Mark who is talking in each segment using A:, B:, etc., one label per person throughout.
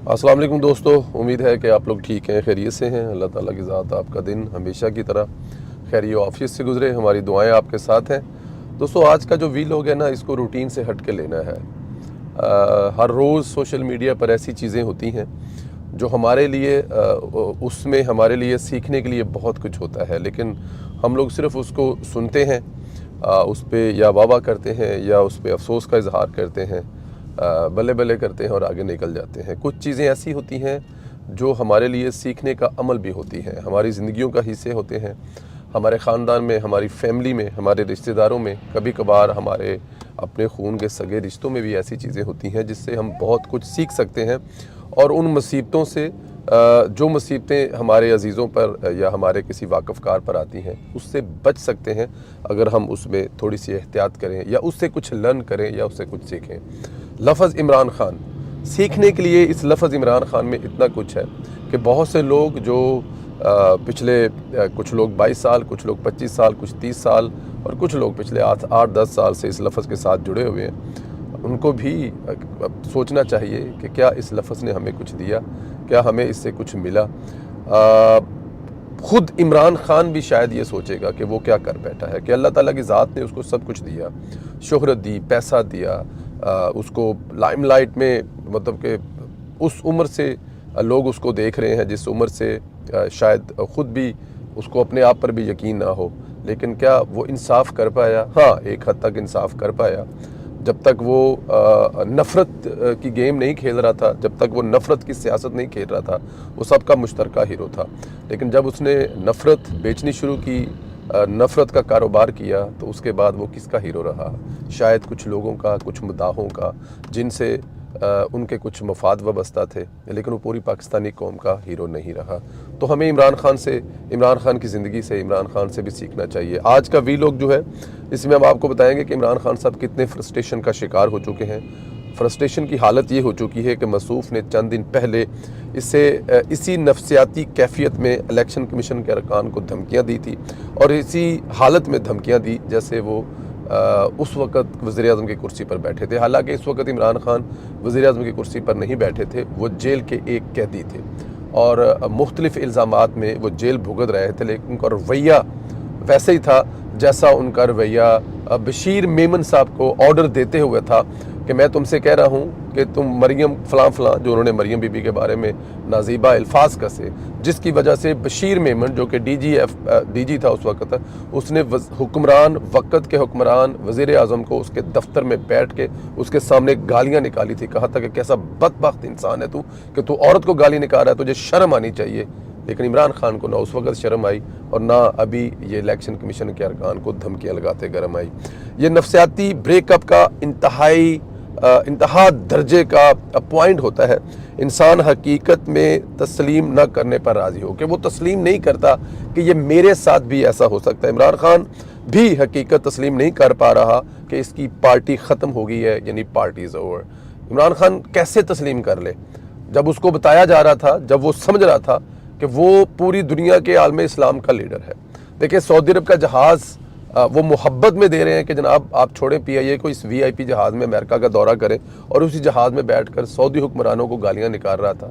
A: अस्सलाम वालेकुम दोस्तों, उम्मीद है कि आप लोग ठीक हैं, खैरियत से हैं। अल्लाह ताला की ज़ात आपका दिन हमेशा की तरह खैरियत आफियत से गुजरे। हमारी दुआएं आपके साथ हैं। दोस्तों, आज का जो वीलॉग है ना, इसको रूटीन से हट के लेना है। हर रोज़ सोशल मीडिया पर ऐसी चीज़ें होती हैं जो हमारे लिए उसमें हमारे लिए सीखने के लिए बहुत कुछ होता है, लेकिन हम लोग सिर्फ़ उसको सुनते हैं, उस पर या वाह करते हैं या उस पर अफसोस का इजहार करते हैं, बल्ले बल्ले करते हैं और आगे निकल जाते हैं। कुछ चीज़ें ऐसी होती हैं जो हमारे लिए सीखने का अमल भी होती हैं, हमारी ज़िंदगियों का हिस्से होते हैं। हमारे ख़ानदान में, हमारी फैमिली में, हमारे रिश्तेदारों में, कभी कभार हमारे अपने खून के सगे रिश्तों में भी ऐसी चीज़ें होती हैं जिससे हम बहुत कुछ सीख सकते हैं। और उन मुसीबतों से, जो मुसीबतें हमारे अजीज़ों पर या हमारे किसी वाकफ़कार पर आती हैं, उससे बच सकते हैं अगर हम उसमें थोड़ी सी एहतियात करें या उससे कुछ लर्न करें या उससे कुछ सीखें। लफ़ज़ इमरान ख़ान, सीखने के लिए इस लफ़ज़ इमरान ख़ान में इतना कुछ है कि बहुत से लोग जो पिछले कुछ लोग 22 साल, कुछ लोग 25 साल, कुछ 30 साल और कुछ लोग पिछले 8-10 साल से इस लफ़ज़ के साथ जुड़े हुए हैं, उनको भी सोचना चाहिए कि क्या इस लफ़ज़ ने हमें कुछ दिया, क्या हमें इससे कुछ मिला। ख़ुद इमरान ख़ान भी शायद ये सोचेगा कि वो क्या कर बैठा है, कि अल्लाह ताला की ज़ात ने उसको सब कुछ दिया, शोहरत दी, पैसा दिया, उसको लाइमलाइट में, मतलब कि उस उम्र से लोग उसको देख रहे हैं जिस उम्र से शायद ख़ुद भी उसको अपने आप पर भी यकीन ना हो। लेकिन क्या वो इंसाफ कर पाया? हाँ, एक हद तक इंसाफ कर पाया। जब तक वो नफ़रत की गेम नहीं खेल रहा था, जब तक वो नफ़रत की सियासत नहीं खेल रहा था, वो सबका मुश्तरका हीरो था। लेकिन जब उसने नफ़रत बेचनी शुरू की, नफ़रत का कारोबार किया, तो उसके बाद वो किसका हीरो रहा? शायद कुछ लोगों का, कुछ मुद्दाहों का, जिनसे उनके कुछ मफाद वाबस्ता थे, लेकिन वो पूरी पाकिस्तानी कौम का हीरो नहीं रहा। तो हमें इमरान ख़ान से, इमरान ख़ान की ज़िंदगी से, इमरान ख़ान से भी सीखना चाहिए। आज का वीलॉग जो है, इसमें हम आपको बताएंगे कि इमरान ख़ान साहब कितने फ्रस्ट्रेशन का शिकार हो चुके हैं। फ्रस्ट्रेशन की हालत ये हो चुकी है कि मसूफ़ ने चंद दिन पहले इसी नफसियाती कैफियत में इलेक्शन कमीशन के अरकान को धमकियाँ दी थी, और इसी हालत में धमकियाँ दी जैसे वो उस वक़्त वज़ीर-ए-आज़म की कुर्सी पर बैठे थे। हालांकि इस वक़्त इमरान ख़ान वज़ीर-ए-आज़म की कुर्सी पर नहीं बैठे थे, वो जेल के एक कैदी थे और मुख्तलिफ़ इल्ज़ामात में वो जेल भुगत रहे थे। लेकिन उनका रवैया वैसे ही था जैसा उनका रवैया बशीर मेमन साहब को ऑर्डर देते हुए था कि मैं तुमसे कह रहा हूँ कि तुम मरियम फ़लाँ जो उन्होंने मरियम बीबी के बारे में नाजीबा अल्फाज कसे, जिसकी वजह से बशीर मेमन जो कि DG था उस वक़्त, उसने हुक्मरान, वक़्त के हुक्मरान वज़ीर-ए-आज़म को उसके दफ्तर में बैठ के उसके सामने गालियाँ निकाली थी। कहा था कि कैसा बदबख्त इंसान है तू, कि तू औरत को गाली निकाल रहा है, तुझे शर्म आनी चाहिए। लेकिन इमरान ख़ान को ना उस वक़्त शर्म आई और ना अभी ये इलेक्शन कमीशन के अरकान को धमकियाँ लगाते गर्म आई। ये नफसियाती ब्रेकअप का इंतहा दर्जे का पॉइंट होता है। इंसान हकीकत में तस्लीम न करने पर राज़ी हो, कि वो तस्लीम नहीं करता कि ये मेरे साथ भी ऐसा हो सकता है। इमरान ख़ान भी हकीकत तस्लीम नहीं कर पा रहा कि इसकी पार्टी ख़त्म हो गई है, यानी party is over. Imran Khan कैसे तस्लीम कर ले, जब उसको बताया जा रहा था, जब वो समझ रहा था कि वो पूरी दुनिया के आलम इस्लाम का लीडर है। देखिए, सऊदी अरब का जहाज़ वो मोहब्बत में दे रहे हैं कि जनाब आप छोड़ें PIA को, इस VIP जहाज़ में अमेरिका का दौरा करें, और उसी जहाज़ में बैठकर सऊदी हुक्मरानों को गालियां निकाल रहा था।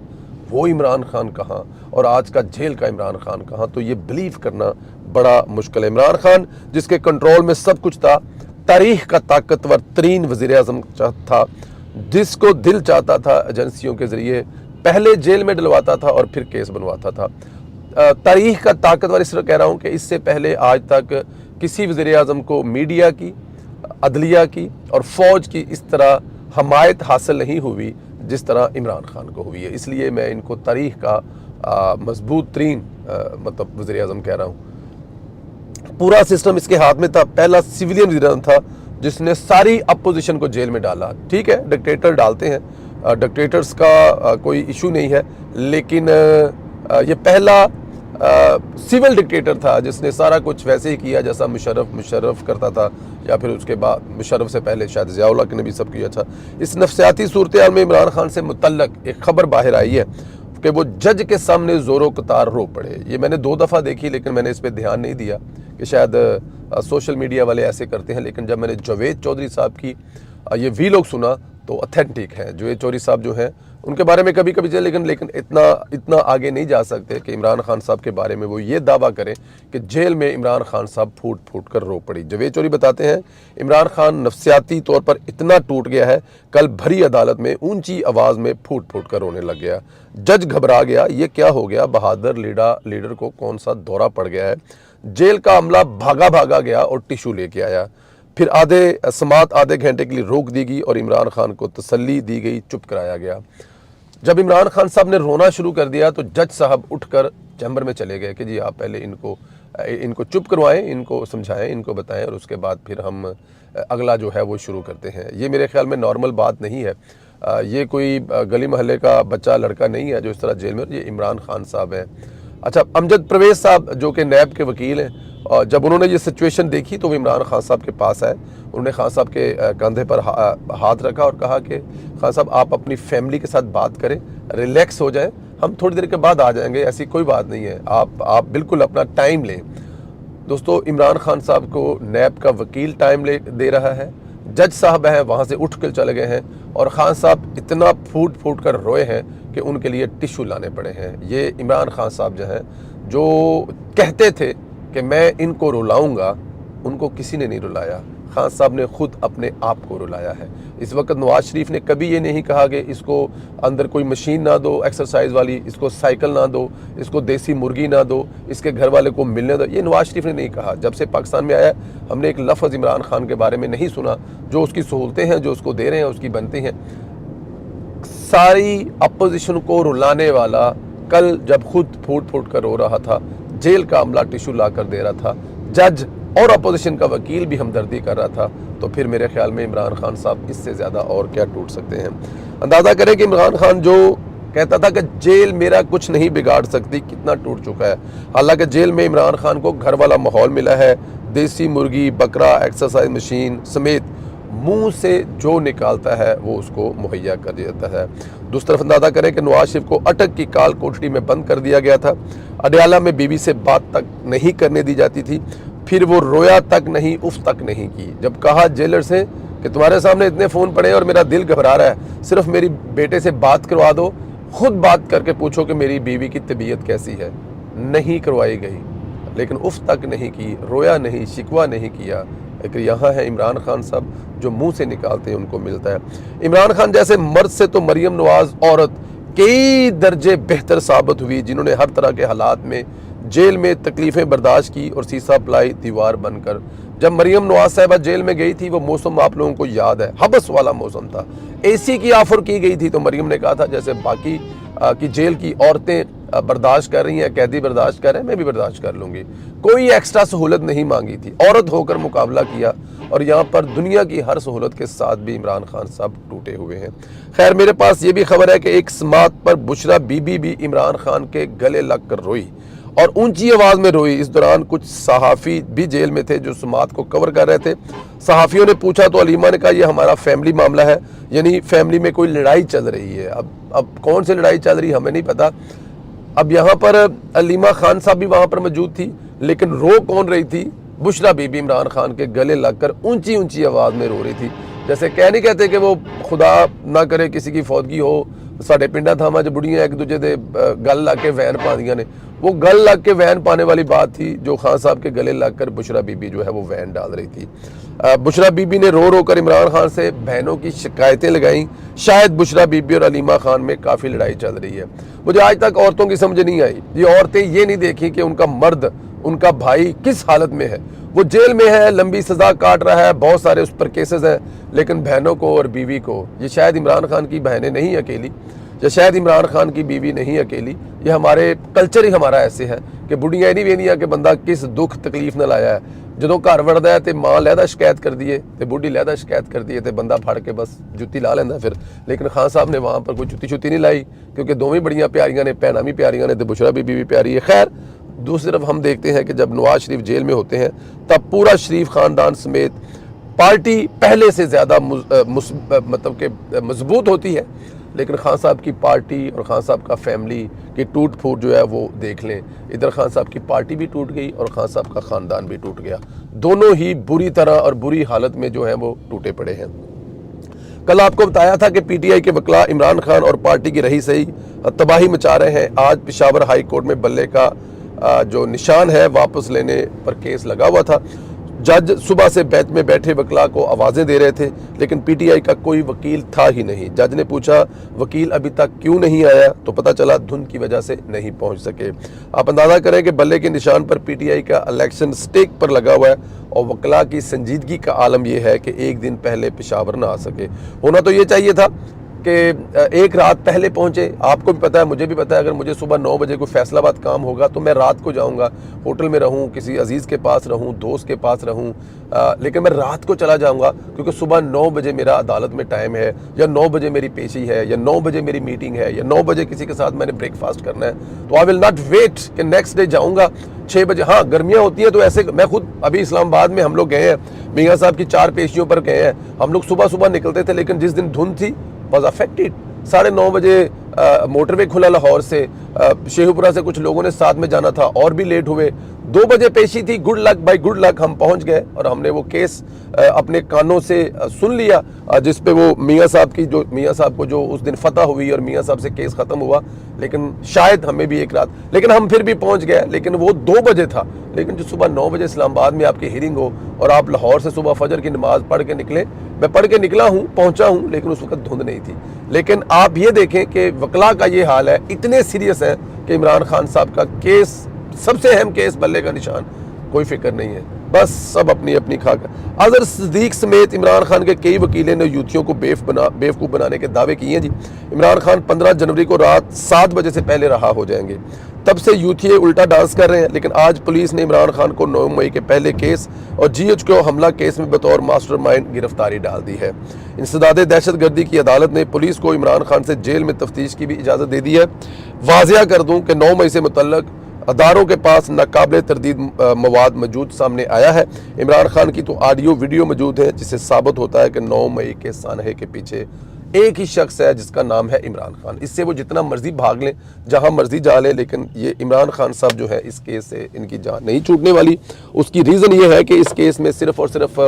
A: वो इमरान ख़ान कहाँ और आज का जेल का इमरान ख़ान कहाँ? तो ये बिलीव करना बड़ा मुश्किल है। इमरान ख़ान जिसके कंट्रोल में सब कुछ था, तारीख़ का ताकतवर तरीन वज़ीर-ए-आज़म था, जिसको दिल चाहता था एजेंसियों के ज़रिए पहले जेल में डलवाता था और फिर केस बनवाता था। तारीख़ का ताकतवर इसलिए कह रहा हूँ कि इससे पहले आज तक किसी वज़ीर-ए-आज़म को मीडिया की, अदलिया की और फ़ौज की इस तरह हमायत हासिल नहीं हुई जिस तरह इमरान ख़ान को हुई है। इसलिए मैं इनको तारीख़ का मजबूत तरीन मतलब वज़ीर-ए-आज़म कह रहा हूँ। पूरा सिस्टम इसके हाथ में था। पहला सिविलियन वज़ीर-ए-आज़म था जिसने सारी अपोजिशन को जेल में डाला। ठीक है, डिक्टेटर डालते हैं, डिक्टेटर्स का कोई इशू नहीं है, लेकिन ये पहला सिविल डिक्टेटर था जिसने सारा कुछ वैसे ही किया जैसा मुशर्रफ करता था, या फिर उसके बाद मुशर्रफ से पहले शायद ज़िया-उल-हक ने भी सब किया था। इस नफसियाती सूरत-ए-हाल में इमरान ख़ान से मुतल्लक एक ख़बर बाहर आई है कि वो जज के सामने ज़ोरो कतार रो पड़े। ये मैंने 2 दफ़ा देखी, लेकिन मैंने इस पर ध्यान नहीं दिया कि शायद सोशल मीडिया वाले ऐसे करते हैं। लेकिन जब मैंने जावेद चौधरी साहब की ये वीलॉग सुना तो ऑथेंटिक है। जावेद चौधरी साहब जो हैं उनके बारे में कभी कभी चले, लेकिन इतना इतना आगे नहीं जा सकते कि इमरान खान साहब के बारे में वो ये दावा करें कि जेल में इमरान खान साहब फूट फूट कर रो पड़ी। जवेद चौधरी बताते हैं इमरान खान नफ्सियाती तौर पर इतना टूट गया है, कल भरी अदालत में ऊंची आवाज़ में फूट फूट कर रोने लग गया। जज घबरा गया, ये क्या हो गया, बहादुर लीडर को कौन सा दौरा पड़ गया है। जेल का अमला भागा भागा गया और टिशू लेके आया। फिर आधे घंटे के लिए रोक दी गई और इमरान खान को तसल्ली दी गई, चुप कराया गया। जब इमरान खान साहब ने रोना शुरू कर दिया तो जज साहब उठकर चैम्बर में चले गए कि जी आप पहले इनको चुप करवाएं, इनको समझाएं, इनको बताएं और उसके बाद फिर हम अगला जो है वो शुरू करते हैं। ये मेरे ख्याल में नॉर्मल बात नहीं है। ये कोई गली मोहल्ले का बच्चा लड़का नहीं है जो इस तरह जेल में, ये इमरान खान साहब हैं। अच्छा, अमजद परवेज साहब जो कि नैब के वकील हैं, और जब उन्होंने ये सिचुएशन देखी तो वो इमरान खान साहब के पास आए। उन्होंने खान साहब के कंधे पर हाथ रखा और कहा कि खान साहब आप अपनी फैमिली के साथ बात करें, रिलैक्स हो जाएं, हम थोड़ी देर के बाद आ जाएंगे, ऐसी कोई बात नहीं है, आप बिल्कुल अपना टाइम लें। दोस्तों, इमरान खान साहब को नैब का वकील टाइम दे रहा है, जज साहब हैं वहाँ से उठ कर चले गए हैं और खान साहब इतना फूट फूट कर रोए हैं कि उनके लिए टिश्यू लाने पड़े हैं। ये इमरान खान साहब जो हैं, जो कहते थे कि मैं इनको रुलाऊंगा, उनको किसी ने नहीं रुलाया, खान साहब ने खुद अपने आप को रुलाया है। इस वक्त नवाज शरीफ ने कभी ये नहीं कहा कि इसको अंदर कोई मशीन ना दो एक्सरसाइज वाली, इसको साइकिल ना दो, इसको देसी मुर्गी ना दो, इसके घर वाले को मिलने दो, ये नवाज शरीफ ने नहीं कहा। जब से पाकिस्तान में आया हमने एक लफ्ज़ इमरान खान के बारे में नहीं सुना। जो उसकी सहूलतें हैं, जो उसको दे रहे हैं, उसकी बनती हैं। सारी अपोजिशन को रुलाने वाला कल जब खुद फूट फूट कर रो रहा था, जेल का अमला टिश्यू ला कर दे रहा था, जज और अपोजिशन का वकील भी हमदर्दी कर रहा था, तो फिर मेरे ख्याल में इमरान खान साहब इससे ज़्यादा और क्या टूट सकते हैं। अंदाज़ा करें कि इमरान खान जो कहता था कि जेल मेरा कुछ नहीं बिगाड़ सकती, कितना टूट चुका है। हालांकि जेल में इमरान खान को घर वाला माहौल मिला है, देसी मुर्गी, बकरा, एक्सरसाइज मशीन समेत मुंह से जो निकालता है वो उसको मुहैया कर देता है। दूसरी तरफ अंदाजा करें कि नवाज शरीफ को अटक की काल कोठरी में बंद कर दिया गया था। अडयाला में बीवी से बात तक नहीं करने दी जाती थी। फिर वो रोया तक नहीं, उफ तक नहीं की। जब कहा जेलर से कि तुम्हारे सामने इतने फ़ोन पड़े और मेरा दिल घबरा रहा है, सिर्फ मेरी बेटे से बात करवा दो, खुद बात करके पूछो कि मेरी बीवी की तबीयत कैसी है, नहीं करवाई गई। लेकिन उफ तक नहीं की, रोया नहीं, शिकवा नहीं किया। लेकिन यहाँ है इमरान खान साहब जो मुंह से निकालते हैं उनको मिलता है। इमरान खान जैसे मर्द से तो मरियम नवाज औरत कई दर्जे बेहतर साबित हुई, जिन्होंने हर तरह के हालात में जेल में तकलीफ़ें बर्दाश्त की और सीसा पलाई दीवार बनकर। जब मरियम नवाज साहिबा जेल में गई थी, वो मौसम आप लोगों को याद है, हबस वाला मौसम था, एसी की ऑफर की गई थी, तो मरियम ने कहा था जैसे बाकी की जेल की औरतें बर्दाश्त कर रही हैं, कैदी बर्दाश्त कर रहे हैं, मैं भी बर्दाश्त कर लूँगी। कोई एक्स्ट्रा सहूलत नहीं मांगी थी, औरत होकर मुकाबला किया। और यहाँ पर दुनिया की हर सहूलत के साथ भी इमरान खान साहब टूटे हुए हैं। खैर, मेरे पास ये भी खबर है कि एक समात पर बुशरा बीबी भी इमरान खान के गले लग कर रोई और ऊंची आवाज़ में रोई। इस दौरान कुछ सहाफ़ी भी जेल में थे जो समात को कवर कर रहे थे। सहाफ़ियों ने पूछा तो अलीमा ने कहा यह हमारा फैमिली मामला है, यानी फैमिली में कोई लड़ाई चल रही है। अब कौन सी लड़ाई चल रही है हमें नहीं पता। अब यहाँ पर अलीमा खान साहब भी वहाँ पर मौजूद थी, लेकिन रो कौन रही थी? बुशरा बीबी इमरान खान के गले लगकर ऊंची ऊंची आवाज़ में रो रही थी। जैसे कह नहीं कहते कि वो खुदा ना करे किसी की फौतगी हो, साढ़े पिंडा थामा जो बुढ़ियाँ एक दूजे दे गल ला के वैन पा दियाँ ने, वो गल लग के वैन पाने वाली बात थी जो खान साहब के गले लगकर बुशरा बीबी जो है वो वैन डाल रही थी। बुशरा बीबी ने रो रो कर इमरान खान से बहनों की शिकायतें लगाईं। शायद बुशरा बीबी और अलीमा खान में काफ़ी लड़ाई चल रही है। मुझे आज तक औरतों की समझ नहीं आई। ये औरतें ये नहीं देखी कि उनका मर्द, उनका भाई किस हालत में है। वो जेल में है, लंबी सज़ा काट रहा है, बहुत सारे उस पर केसेस हैं, लेकिन बहनों को और बीवी को, ये शायद इमरान खान की बहनें नहीं अकेली, या शायद इमरान खान की बीवी नहीं अकेली, ये हमारे कल्चर ही हमारा ऐसे है कि बुढ़ियाँ नहीं वेंदियां कि बंदा किस दुख तकलीफ न लाया है। जो घर वड़दा है तो माँ लहदा शिकायत कर दी है, तो बुढ़ी लहदा शिकायत कर दी है, तो बंदा फड़ के बस जुत्ती ला लेंदा फिर। लेकिन खान साहब ने वहाँ पर कोई जुत्ती छुत्ती नहीं लाई, क्योंकि दोवें बड़ियाँ प्यारियाँ ने, भैनां भी प्यारियाँ ने, तो बुशरा बीबी भी प्यारी है। खैर, दूसरी तरफ हम देखते हैं कि जब नवाज शरीफ जेल में होते हैं तब पूरा शरीफ खानदान समेत पार्टी पहले से ज़्यादा मतलब कि मजबूत होती है। लेकिन खान साहब की पार्टी और खान साहब का फैमिली की टूट फूट जो है वो देख लें। इधर खान साहब की पार्टी भी टूट गई और खान साहब का ख़ानदान भी टूट गया। दोनों ही बुरी तरह और बुरी हालत में जो है वो टूटे पड़े हैं। कल आपको बताया था कि पीटीआई के वकला इमरान खान और पार्टी की रही सही तबाही मचा रहे हैं। आज पेशावर हाई कोर्ट में बल्ले का जो निशान है वापस लेने पर केस लगा हुआ था। जज सुबह से बेंच में बैठे वकला को आवाज़ें दे रहे थे, लेकिन पीटीआई का कोई वकील था ही नहीं। जज ने पूछा वकील अभी तक क्यों नहीं आया, तो पता चला धुंध की वजह से नहीं पहुंच सके। आप अंदाज़ा करें कि बल्ले के निशान पर पीटीआई का इलेक्शन स्टेक पर लगा हुआ है और वकला की संजीदगी का आलम यह है कि एक दिन पहले पेशावर ना आ सके। होना तो ये चाहिए था कि एक रात पहले पहुंचे। आपको भी पता है, मुझे भी पता है, अगर मुझे सुबह 9 बजे कोई फैसलाबाद काम होगा तो मैं रात को जाऊंगा, होटल में रहूं, किसी अजीज़ के पास रहूं, दोस्त के पास रहूं, लेकिन मैं रात को चला जाऊंगा क्योंकि सुबह 9 बजे मेरा अदालत में टाइम है, या 9 बजे मेरी पेशी है, या 9 बजे मेरी मीटिंग है, या 9 बजे किसी के साथ मैंने ब्रेकफास्ट करना है। तो आई विल नॉट वेट कि नेक्स्ट डे जाऊँगा 6 बजे। हाँ, गर्मियाँ होती हैं तो ऐसे, मैं खुद अभी इस्लामाबाद में हम लोग गए हैं, मियाँ साहब की 4 पेशियों पर गए हैं। हम लोग सुबह सुबह निकलते थे, लेकिन जिस दिन धुंध थी was affected। 9:30 बजे मोटरवे खुला लाहौर से, शेखुपुरा से कुछ लोगों ने साथ में जाना था और भी लेट हुए। 2 बजे पेशी थी, good luck by good luck हम पहुंच गए और हमने वो केस अपने कानों से सुन लिया, जिस पे वो मियाँ साहब को जो उस दिन फतह हुई और मियाँ साहब से केस ख़त्म हुआ। लेकिन शायद हमें भी एक रात, लेकिन हम फिर भी पहुंच गए। लेकिन वो 2 बजे था, लेकिन जो सुबह 9 बजे इस्लामाबाद में आपकी हियरिंग हो और आप लाहौर से सुबह फजर की नमाज पढ़ के निकले, मैं पढ़ के निकला हूँ, पहुंचा हूँ, लेकिन उस वक्त धुंध नहीं थी। लेकिन आप ये देखें कि वकला का ये हाल है, इतने सीरियस है कि इमरान खान साहब का केस, सबसे अहम केस बल्ले का निशान, कोई फिक्र नहीं है, बस सब अपनी अपनी खाक। अजहर सिद्दीक समेत इमरान खान के कई वकीलों ने यूथियों को बेवकूफ़ बनाने के दावे किए हैं जी। इमरान खान 15 जनवरी को रात 7 बजे से पहले रहा हो जाएंगे, तब से यूथिये उल्टा डांस कर रहे हैं। लेकिन आज पुलिस ने इमरान खान को 9 मई के पहले केस और जीएच को हमला केस में बतौर मास्टरमाइंड गिरफ्तारी डाल दी है। इंसदाद दहशतगर्दी की अदालत ने पुलिस को इमरान खान से जेल में तफ्तीश की भी इजाज़त दे दी है। वाज़िया कर दूँ कि 9 मई से मुतल्लक अदारों के पास नाकाबिले तरदीद मवाद मौजूद सामने आया है। इमरान खान की तो ऑडियो वीडियो मौजूद है, जिससे साबित होता है कि 9 मई के सानहे के पीछे एक ही शख्स है जिसका नाम है इमरान खान। इससे वो जितना मर्जी भाग लें, जहां मर्जी जा लें, लेकिन ये इमरान खान साहब जो है, इस केस से इनकी जान नहीं छूटने वाली। उसकी रीज़न ये है कि इस केस में सिर्फ और सिर्फ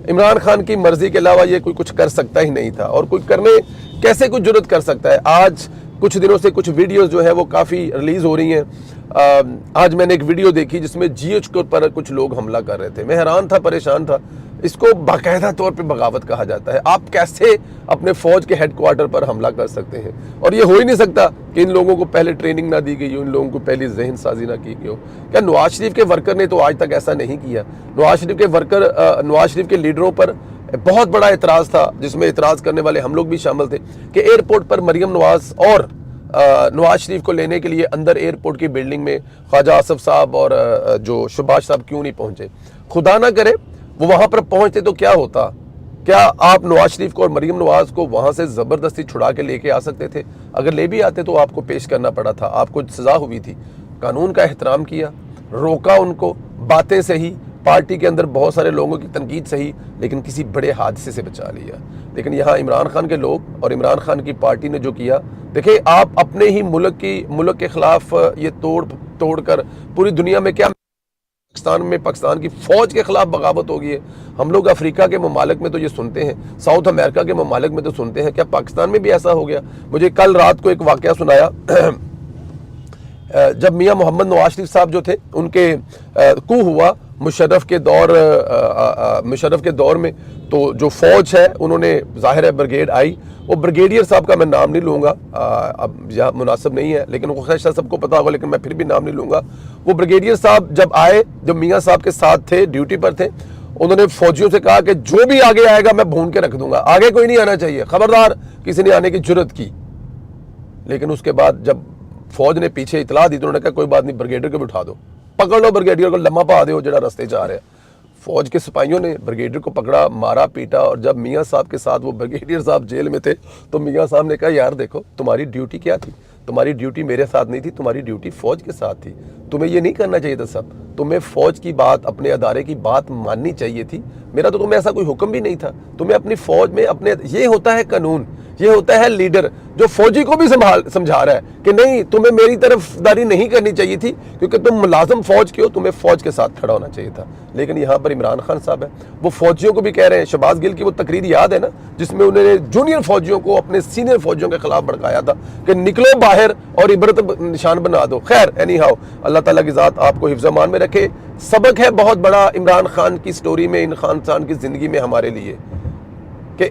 A: इमरान खान की मर्जी के अलावा ये कोई कुछ कर सकता ही नहीं था, और कोई करने कैसे कुछ जुर्रत कर सकता है। आज कुछ दिनों से कुछ वीडियोस जो है वो काफ़ी रिलीज़ हो रही हैं। आज मैंने एक वीडियो देखी जिसमें जीएच के पर कुछ लोग हमला कर रहे थे। मैं हैरान था, परेशान था। इसको बाकायदा तौर पे बगावत कहा जाता है। आप कैसे अपने फौज के हेडक्वार्टर पर हमला कर सकते हैं? और ये हो ही नहीं सकता कि इन लोगों को पहले ट्रेनिंग ना दी गई हो, इन लोगों को पहले जहन साजी ना की गई हो। क्या नवाज शरीफ के वर्कर ने तो आज तक ऐसा नहीं किया? नवाज शरीफ के लीडरों पर बहुत बड़ा एतराज़ था, जिसमें एतराज़ करने वाले हम लोग भी शामिल थे, कि एयरपोर्ट पर मरियम नवाज और नवाज शरीफ को लेने के लिए अंदर एयरपोर्ट की बिल्डिंग में ख्वाजा आसफ साहब और जो शहबाज साहब क्यों नहीं पहुंचे? खुदा ना करे वो वहां पर पहुंचते तो क्या होता? क्या आप नवाज शरीफ को और मरियम नवाज को वहां से ज़बरदस्ती छुड़ा के लेके आ सकते थे? अगर ले भी आते तो आपको पेश करना पड़ा था, आपको सज़ा हुई थी। कानून का एहतराम किया, रोका उनको, बातें सही, पार्टी के अंदर बहुत सारे लोगों की तनकीद सही, लेकिन किसी बड़े हादसे से बचा लिया। लेकिन यहाँ इमरान खान के लोग और इमरान खान की पार्टी ने जो किया, देखिए आप अपने ही मुल्क के खिलाफ ये तोड़ कर पूरी दुनिया में, क्या पाकिस्तान की फौज के खिलाफ बगावत होगी है। हम लोग अफ्रीका के ममालिक में तो ये सुनते हैं, साउथ अमेरिका के ममालिक में तो सुनते हैं, क्या पाकिस्तान में भी ऐसा हो गया? मुझे कल रात को एक वाकया सुनाया जब मियाँ मोहम्मद नवाज शरीफ साहब जो थे, उनके कू हुआ मुशर्रफ के दौर में, तो जो फौज है उन्होंने, जाहिर है ब्रिगेड आई, वो ब्रिगेडियर साहब का मैं नाम नहीं लूँगा, अब यहाँ मुनासिब नहीं है, लेकिन वो खैर सबको पता होगा, लेकिन मैं फिर भी नाम नहीं लूँगा। वो ब्रिगेडियर साहब जब आए, जब मियाँ साहब के साथ थे, ड्यूटी पर थे, उन्होंने फौजियों से कहा कि जो भी आगे आएगा मैं भून के रख दूंगा, आगे कोई नहीं आना चाहिए, खबरदार किसी ने आने की जुर्रत की। लेकिन उसके बाद जब फौज ने पीछे इतला दी तो उन्होंने कहा कोई बात नहीं, ब्रिगेडियर को बिठा दो, पकड़ लो ब्रिगेडियर को, लम्हा पा दो जरा रास्ते जा रहे हैं। फौज के सिपाहियों ने ब्रिगेडियर को पकड़ा, मारा, पीटा, और जब मियाँ साहब के साथ वो ब्रिगेडियर साहब जेल में थे, तो मियाँ साहब ने कहा यार देखो तुम्हारी ड्यूटी क्या थी? तुम्हारी ड्यूटी मेरे साथ नहीं थी, तुम्हारी ड्यूटी फौज के साथ थी, तुम्हें ये नहीं करना चाहिए था। सब तुम्हें फ़ौज की बात, अपने अदारे की बात माननी चाहिए थी। मेरा तो तुम्हें ऐसा कोई हुक्म भी नहीं था। तुम्हें अपनी फ़ौज में अपने, ये होता है कानून, ये होता है लीडर जो फौजी को भी समझा रहा है कि नहीं, तुम्हें मेरी तरफदारी नहीं करनी चाहिए थी क्योंकि तुम मुलाजिम फौज के हो, तुम्हें फौज के साथ खड़ा होना चाहिए था। लेकिन यहाँ पर इमरान खान साहब है, वो फौजियों को भी कह रहे हैं। शहबाज गिल की वो तकरीर याद है ना, जिसमें उन्होंने जूनियर फौजियों को अपने सीनियर फौजियों के खिलाफ भड़काया था कि निकलो बाहर और इबरत निशान बना दो। खैर एनी हाउ, अल्लाह ताला की ज़ात आपको हिफ्ज़ अमान में रखे। सबक है बहुत बड़ा इमरान खान की स्टोरी में, इमरान खान की ज़िंदगी में हमारे लिए, कि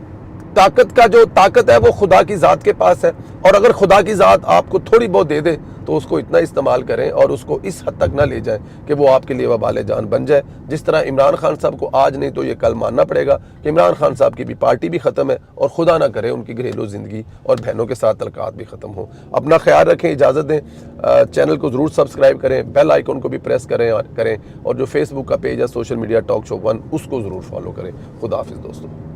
A: ताकत का जो ताकत है वो खुदा की ज़ात के पास है, और अगर खुदा की ज़ात आपको थोड़ी बहुत दे दे तो उसको इतना इस्तेमाल करें और उसको इस हद तक ना ले जाएं कि वो आपके लिए वबाल जान बन जाए। जिस तरह इमरान खान साहब को आज नहीं तो ये कल मानना पड़ेगा कि इमरान खान साहब की भी पार्टी भी ख़त्म है, और खुदा ना करे उनकी घरेलू ज़िंदगी और बहनों के साथ तलकात भी ख़त्म हो। अपना ख्याल रखें, इजाज़त दें। चैनल को ज़रूर सब्सक्राइब करें, बेल आइकन को भी प्रेस करें और जो फेसबुक का पेज है सोशल मीडिया टॉक शो 1, उसको ज़रूर फॉलो करें। खुदा हाफिज़ दोस्तों।